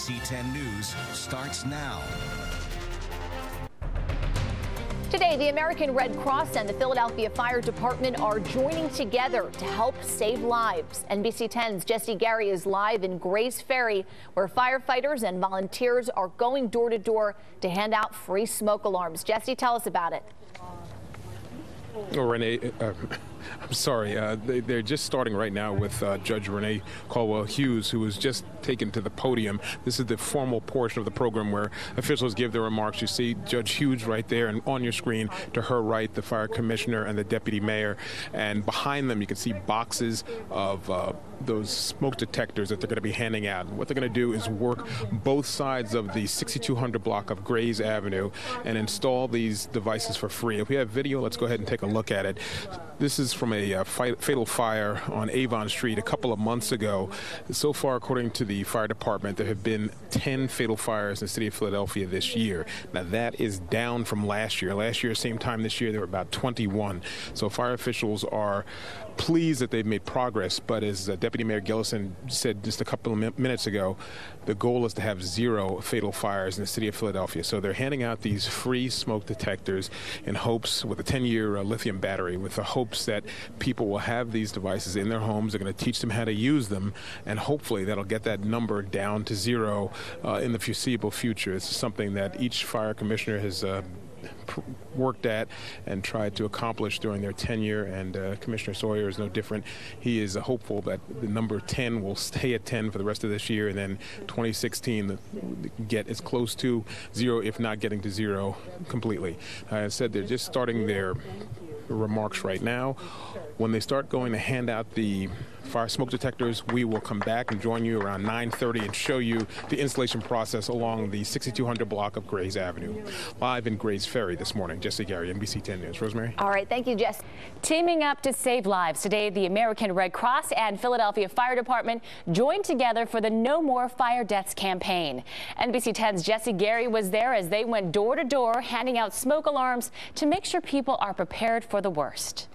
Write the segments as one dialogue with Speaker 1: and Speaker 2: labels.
Speaker 1: NBC 10 News starts now.
Speaker 2: Today, the American Red Cross and the Philadelphia Fire Department are joining together to help save lives. NBC 10's Jesse Gary is live in Grays Ferry, where firefighters and volunteers are going door to door to hand out free smoke alarms. Jesse, tell us about it.
Speaker 3: Oh, Renee, I'm sorry. They're just starting right now with Judge Renee Caldwell-Hughes, who was just taken to the podium. This is the formal portion of the program where officials give their remarks. You see Judge Hughes right there, and on your screen to her right, the fire commissioner and the deputy mayor. And behind them, you can see boxes of those smoke detectors that they're going to be handing out. And what they're going to do is work both sides of the 6200 block of Grays Avenue and install these devices for free. If we have video, let's go ahead and take a look at it. This is from a fatal fire on Avon Street a couple of months ago. So far, according to the fire department, there have been 10 fatal fires in the city of Philadelphia this year. Now, that is down from last year. Last year, same time this year, there were about 21. So fire officials are pleased that they've made progress, but as Deputy Mayor Gillison said just a couple of minutes ago, the goal is to have 0 fatal fires in the city of Philadelphia. So they're handing out these free smoke detectors in hopes, with a 10-year lithium battery, with the hopes that people will have these devices in their homes. They're going to teach them how to use them, and hopefully that'll get that number down to 0 in the foreseeable future. It's something that each fire commissioner has worked at and tried to accomplish during their tenure, and Commissioner Sawyer is no different. He is hopeful that the number 10 will stay at 10 for the rest of this year, and then 2016 get as close to 0, if not getting to 0 completely. I said they're just starting their remarks right now. When they start going to hand out the fire smoke detectors, we will come back and join you around 9:30 and show you the installation process along the 6200 block of Grays Avenue. Live in Grays Ferry this morning, Jesse Gary, NBC 10 News. Rosemary?
Speaker 2: All right, thank you, Jess.
Speaker 4: Teaming up to save lives. Today, the American Red Cross and Philadelphia Fire Department joined together for the No More Fire Deaths campaign. NBC 10's Jesse Gary was there as they went door to door handing out smoke alarms to make sure people are prepared for the worst.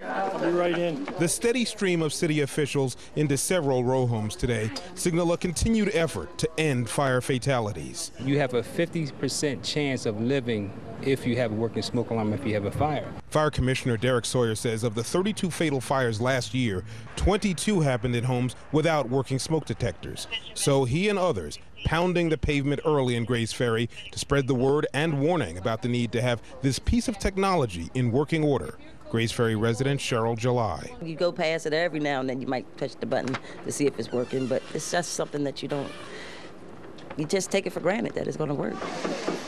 Speaker 5: Right in. The steady stream of city officials into several row homes today signal a continued effort to end fire fatalities.
Speaker 6: You have a 50% chance of living if you have a working smoke alarm if you have a fire.
Speaker 5: Fire Commissioner Derek Sawyer says of the 32 fatal fires last year, 22 happened in homes without working smoke detectors. So he and others pounding the pavement early in Grays Ferry to spread the word and warning about the need to have this piece of technology in working order. Grays Ferry resident Cheryl July.
Speaker 7: You go past it every now and then, you might touch the button to see if it's working, but it's just something that you just take it for granted that it's going to work.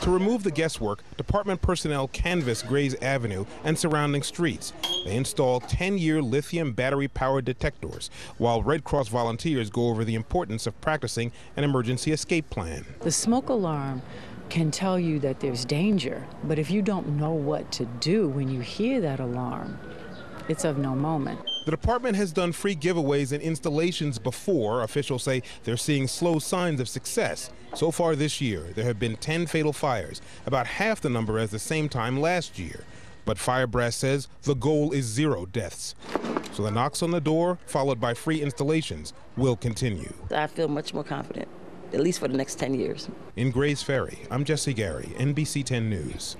Speaker 5: To remove the guesswork, department personnel canvass Grays Avenue and surrounding streets. They install 10-year lithium battery-powered detectors, while Red Cross volunteers go over the importance of practicing an emergency escape plan.
Speaker 8: The smoke alarm can tell you that there's danger, but if you don't know what to do when you hear that alarm, it's of no moment.
Speaker 5: The department has done free giveaways and installations before. Officials say they're seeing slow signs of success. So far this year, there have been 10 fatal fires, about half the number as the same time last year. But Fire Brass says the goal is 0 deaths. So the knocks on the door, followed by free installations, will continue.
Speaker 7: I feel much more confident, at least for the next 10 years.
Speaker 5: In Grays Ferry, I'm Jesse Gary, NBC 10 News.